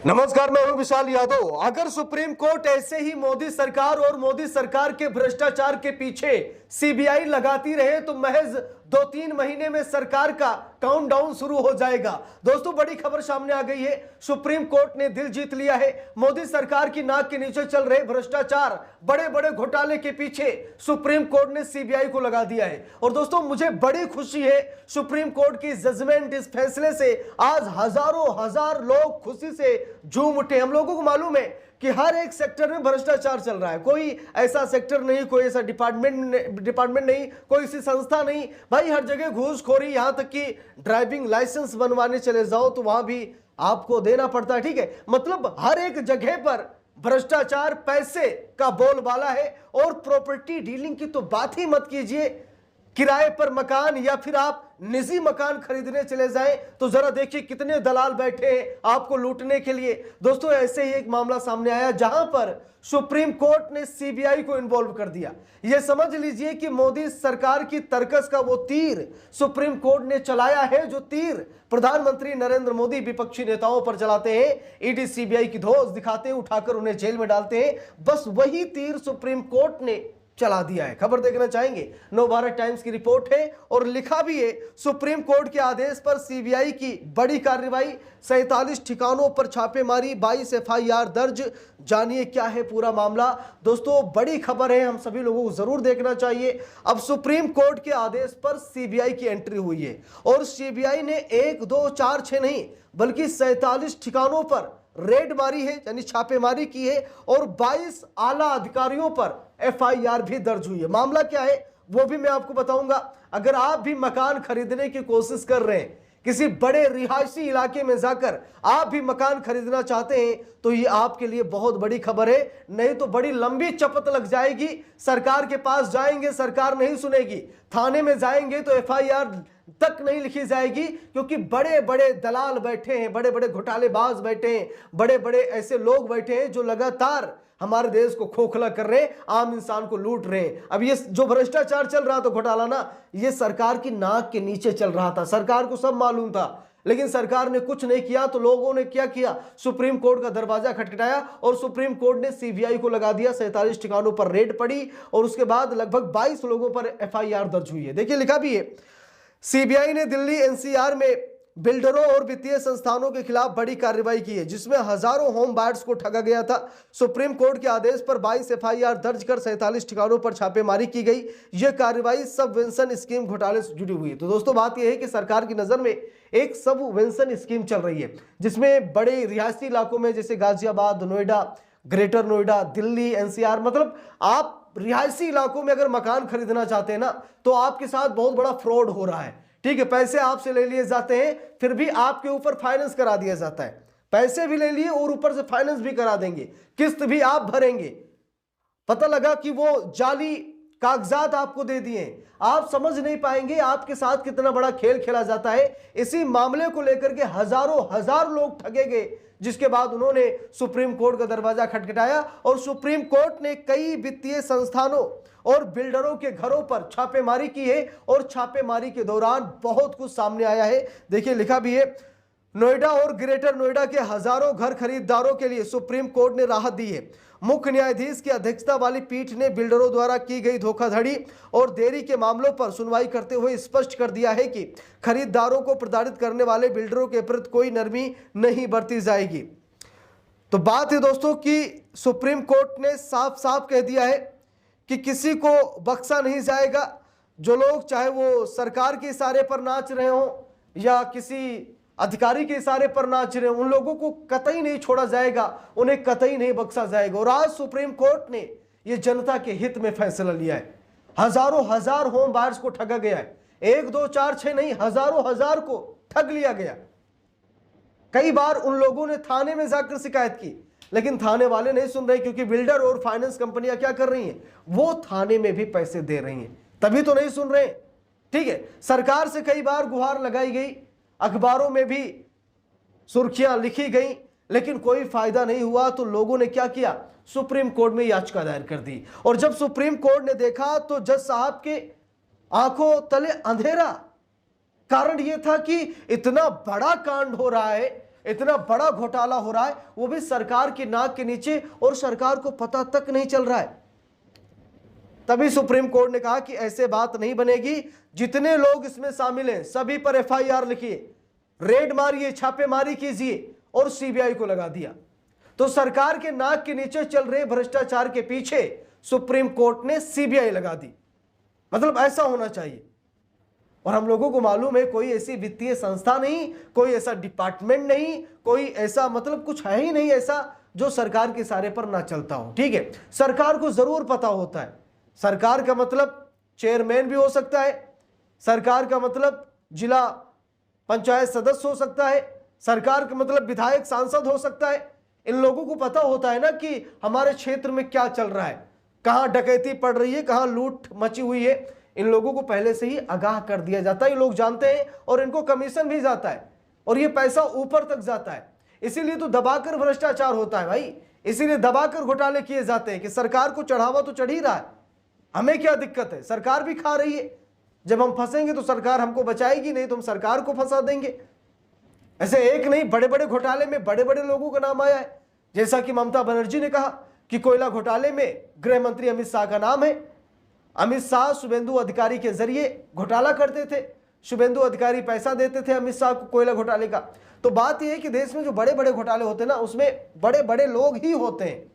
नमस्कार, मैं हूं विशाल यादव। अगर सुप्रीम कोर्ट ऐसे ही मोदी सरकार और मोदी सरकार के भ्रष्टाचार के पीछे सीबीआई लगाती रहे तो महज 2-3 महीने में सरकार का काउंटडाउन शुरू हो जाएगा। दोस्तों, बड़ी खबर सामने आ गई है। सुप्रीम कोर्ट ने दिल जीत लिया है। मोदी सरकार की नाक के नीचे चल रहे भ्रष्टाचार, बड़े बड़े घोटाले के पीछे सुप्रीम कोर्ट ने सीबीआई को लगा दिया है। और दोस्तों, मुझे बड़ी खुशी है सुप्रीम कोर्ट की जजमेंट, इस फैसले से आज हजारों हजार लोग खुशी से झूम उठे। हम लोगों को मालूम है कि हर एक सेक्टर में भ्रष्टाचार चल रहा है। कोई ऐसा सेक्टर नहीं, कोई ऐसा डिपार्टमेंट नहीं, कोई ऐसी संस्था नहीं। भाई, हर जगह घूसखोरी, यहां तक कि ड्राइविंग लाइसेंस बनवाने चले जाओ तो वहां भी आपको देना पड़ता है। ठीक है, मतलब हर एक जगह पर भ्रष्टाचार, पैसे का बोलबाला है। और प्रॉपर्टी डीलिंग की तो बात ही मत कीजिए। किराए पर मकान या फिर आप निजी मकान खरीदने चले जाएं तो जरा देखिए कितने दलाल बैठे हैं आपको लूटने के लिए। दोस्तों, ऐसे ही एक मामला सामने आया जहां पर सुप्रीम कोर्ट ने सीबीआई को इन्वॉल्व कर दिया। यह समझ लीजिए कि मोदी सरकार की तरकस का वो तीर सुप्रीम कोर्ट ने चलाया है, जो तीर प्रधानमंत्री नरेंद्र मोदी विपक्षी नेताओं पर चलाते हैं। ईडी सीबीआई की धौंस दिखाते हैं, उठाकर उन्हें जेल में डालते हैं। बस वही तीर सुप्रीम कोर्ट ने चला दिया है। खबर देखना चाहेंगे, नवभारत टाइम्स की रिपोर्ट है और लिखा भी है, सुप्रीम कोर्ट के आदेश पर सीबीआई की बड़ी कार्रवाई, 47 ठिकानों पर छापेमारी, 22 एफआईआर दर्ज। जानिए क्या है पूरा मामला। दोस्तों, बड़ी खबर है, हम सभी लोगों को जरूर देखना चाहिए। अब सुप्रीम कोर्ट के आदेश पर सीबीआई की एंट्री हुई है और सीबीआई ने 1, 2, 4, 6 नहीं बल्कि 47 ठिकानों पर रेड मारी है, यानी छापेमारी की है और 22 आला अधिकारियों पर एफआईआर भी दर्ज हुई है। मामला क्या है वो भी मैं आपको बताऊंगा। अगर आप भी मकान खरीदने की कोशिश कर रहे हैं, किसी बड़े रिहायशी इलाके में जाकर आप भी मकान खरीदना चाहते हैं, तो ये आपके लिए बहुत बड़ी खबर है। नहीं तो बड़ी लंबी चपत लग जाएगी। सरकार के पास जाएंगे, सरकार नहीं सुनेगी। थाने में जाएंगे तो एफआईआर तक नहीं लिखी जाएगी, क्योंकि बड़े बड़े दलाल बैठे हैं, बड़े बड़े घोटालेबाज बैठे हैं, बड़े बड़े ऐसे लोग बैठे हैं जो लगातार हमारे देश को खोखला कर रहे हैं, आम इंसान को लूट रहे हैं। अब ये जो भ्रष्टाचार चल रहा था, घोटाला ना, ये सरकार की नाक के नीचे चल रहा था। सरकार को सब मालूम था, लेकिन सरकार ने कुछ नहीं किया। तो लोगों ने क्या किया, सुप्रीम कोर्ट का दरवाजा खटखटाया और सुप्रीम कोर्ट ने सीबीआई को लगा दिया। 47 ठिकानों पर रेड पड़ी और उसके बाद लगभग 22 लोगों पर एफआईआर दर्ज हुई है। देखिए, लिखा भी है, सीबीआई ने दिल्ली एनसीआर में बिल्डरों और वित्तीय संस्थानों के खिलाफ बड़ी कार्रवाई की है, जिसमें हजारों होम बायर्स को ठगा गया था। सुप्रीम कोर्ट के आदेश पर 22 एफआईआर दर्ज कर 47 ठिकानों पर छापेमारी की गई। यह कार्रवाई सबवेंशन स्कीम घोटाले से जुड़ी हुई है। तो दोस्तों, बात यह है कि सरकार की नजर में एक सबवेंशन स्कीम चल रही है, जिसमें बड़े रिहायशी इलाकों में जैसे गाजियाबाद, नोएडा, ग्रेटर नोएडा, दिल्ली, एनसीआर, मतलब आप रिहायशी इलाकों में अगर मकान खरीदना चाहते हैं ना, तो आपके साथ बहुत बड़ा फ्रॉड हो रहा है। ठीक है, पैसे आपसे ले लिए जाते हैं, फिर भी आपके ऊपर फाइनेंस करा दिया जाता है। पैसे भी ले लिए और ऊपर से फाइनेंस भी करा देंगे, किस्त भी आप भरेंगे। पता लगा कि वो जाली कागजात आपको दे दिए। आप समझ नहीं पाएंगे आपके साथ कितना बड़ा खेल खेला जाता है। इसी मामले को लेकर के हजारों हजार लोग ठगे गए, जिसके बाद उन्होंने सुप्रीम कोर्ट का दरवाजा खटखटाया और सुप्रीम कोर्ट ने कई वित्तीय संस्थानों और बिल्डरों के घरों पर छापेमारी की है। और छापेमारी के दौरान बहुत कुछ सामने आया है। देखिए, लिखा भी है, नोएडा और ग्रेटर नोएडा के हजारों घर खरीदारों के लिए सुप्रीम कोर्ट ने राहत दी है। मुख्य न्यायाधीश की अध्यक्षता वाली पीठ ने बिल्डरों द्वारा की गई धोखाधड़ी और देरी के मामलों पर सुनवाई करते हुए स्पष्ट कर दिया है कि खरीदारों को प्रताड़ित करने वाले बिल्डरों के प्रति कोई नरमी नहीं बरती जाएगी। तो बात है दोस्तों कि सुप्रीम कोर्ट ने साफ साफ कह दिया है कि किसी को बख्शा नहीं जाएगा। जो लोग, चाहे वो सरकार के इशारे पर नाच रहे हो या किसी अधिकारी के इशारे पर नाच रहे, उन लोगों को कतई नहीं छोड़ा जाएगा, उन्हें कतई नहीं बख्शा जाएगा। और आज सुप्रीम कोर्ट ने यह जनता के हित में फैसला लिया है। हजारों हजार होम बायर्स को ठगा गया है। 1, 2, 4, 6 नहीं, हजारों हजार को ठग लिया गया। कई बार उन लोगों ने थाने में जाकर शिकायत की, लेकिन थाने वाले नहीं सुन रहे, क्योंकि बिल्डर और फाइनेंस कंपनियां क्या कर रही हैं, वो थाने में भी पैसे दे रही हैं, तभी तो नहीं सुन रहे। ठीक है, सरकार से कई बार गुहार लगाई गई, अखबारों में भी सुर्खियां लिखी गई, लेकिन कोई फायदा नहीं हुआ। तो लोगों ने क्या किया, सुप्रीम कोर्ट में याचिका दायर कर दी। और जब सुप्रीम कोर्ट ने देखा तो जज साहब के आंखों तले अंधेरा। कारण यह था कि इतना बड़ा कांड हो रहा है, इतना बड़ा घोटाला हो रहा है, वो भी सरकार की नाक के नीचे, और सरकार को पता तक नहीं चल रहा है। तभी सुप्रीम कोर्ट ने कहा कि ऐसे बात नहीं बनेगी, जितने लोग इसमें शामिल हैं सभी पर एफआईआर लिखिए, रेड मारिए, छापेमारी कीजिए, और सीबीआई को लगा दिया। तो सरकार के नाक के नीचे चल रहे भ्रष्टाचार के पीछे सुप्रीम कोर्ट ने सीबीआई लगा दी। मतलब ऐसा होना चाहिए। और हम लोगों को मालूम है कोई ऐसी वित्तीय संस्था नहीं, कोई ऐसा डिपार्टमेंट नहीं, कोई ऐसा मतलब कुछ है ही नहीं ऐसा जो सरकार के इशारे पर ना चलता हो। ठीक है, सरकार को जरूर पता होता है। सरकार का मतलब चेयरमैन भी हो सकता है, सरकार का मतलब जिला पंचायत सदस्य हो सकता है, सरकार का मतलब विधायक सांसद हो सकता है। इन लोगों को पता होता है ना कि हमारे क्षेत्र में क्या चल रहा है, कहां डकैती पड़ रही है, कहां लूट मची हुई है। इन लोगों को पहले से ही आगाह कर दिया जाता है, ये लोग जानते हैं, और इनको कमीशन भी जाता है, और ये पैसा ऊपर तक जाता है। इसीलिए तो दबाकर भ्रष्टाचार होता है भाई, इसीलिए दबाकर घोटाले किए जाते हैं कि सरकार को चढ़ावा तो चढ़ ही रहा है, हमें क्या दिक्कत है, सरकार भी खा रही है। जब हम फंसेंगे तो सरकार हमको बचाएगी, नहीं तो हम सरकार को फंसा देंगे। ऐसे एक नहीं, बड़े बड़े घोटाले में बड़े बड़े लोगों का नाम आया है। जैसा कि ममता बनर्जी ने कहा कि कोयला घोटाले में गृह मंत्री अमित शाह का नाम है। अमित शाह शुभेंदु अधिकारी के जरिए घोटाला करते थे, शुभेंदु अधिकारी पैसा देते थे अमित शाह को कोयला घोटाले का। तो बात यह है कि देश में जो बड़े बड़े घोटाले होते हैं ना, उसमें बड़े बड़े लोग ही होते हैं।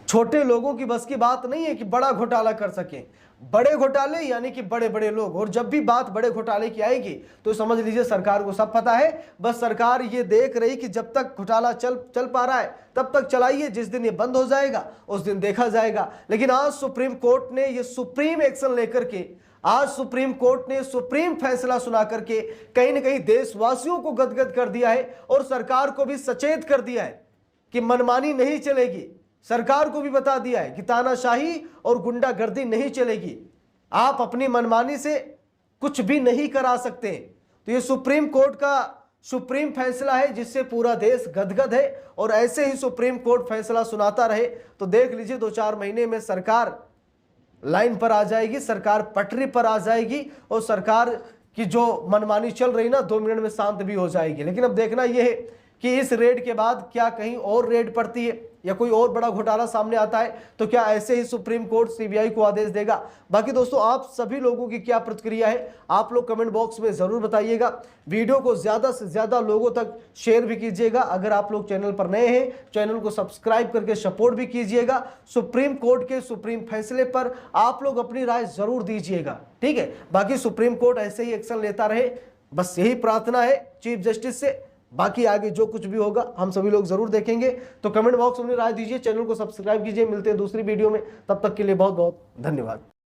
छोटे लोगों की बस की बात नहीं है कि बड़ा घोटाला कर सके। बड़े घोटाले यानी कि बड़े बड़े लोग। और जब भी बात बड़े घोटाले की आएगी तो समझ लीजिए सरकार को सब पता है। बस सरकार ये देख रही कि जब तक घोटाला चल पा रहा है तब तक चलाइए, जिस दिन ये बंद हो जाएगा उस दिन देखा जाएगा। लेकिन आज सुप्रीम कोर्ट ने ये सुप्रीम एक्शन लेकर के, आज सुप्रीम कोर्ट ने सुप्रीम फैसला सुना करके कहीं ना कहीं देशवासियों को गदगद कर दिया है, और सरकार को भी सचेत कर दिया है कि मनमानी नहीं चलेगी। सरकार को भी बता दिया है कि तानाशाही और गुंडागर्दी नहीं चलेगी, आप अपनी मनमानी से कुछ भी नहीं करा सकते। तो ये सुप्रीम कोर्ट का सुप्रीम फैसला है जिससे पूरा देश गदगद है, और ऐसे ही सुप्रीम कोर्ट फैसला सुनाता रहे तो देख लीजिए 2-4 महीने में सरकार लाइन पर आ जाएगी, सरकार पटरी पर आ जाएगी, और सरकार की जो मनमानी चल रही ना 2 मिनट में शांत भी हो जाएगी। लेकिन अब देखना यह है कि इस रेड के बाद क्या कहीं और रेड पड़ती है या कोई और बड़ा घोटाला सामने आता है तो क्या ऐसे ही सुप्रीम कोर्ट सीबीआई को आदेश देगा। बाकी दोस्तों आप सभी लोगों की क्या प्रतिक्रिया है आप लोग कमेंट बॉक्स में जरूर बताइएगा। वीडियो को ज्यादा से ज्यादा लोगों तक शेयर भी कीजिएगा। अगर आप लोग चैनल पर नए हैं चैनल को सब्सक्राइब करके सपोर्ट भी कीजिएगा। सुप्रीम कोर्ट के सुप्रीम फैसले पर आप लोग अपनी राय जरूर दीजिएगा, ठीक है। बाकी सुप्रीम कोर्ट ऐसे ही एक्शन लेता रहे, बस यही प्रार्थना है चीफ जस्टिस से। बाकी आगे जो कुछ भी होगा हम सभी लोग जरूर देखेंगे। तो कमेंट बॉक्स में राय दीजिए, चैनल को सब्सक्राइब कीजिए। मिलते हैं दूसरी वीडियो में, तब तक के लिए बहुत बहुत धन्यवाद।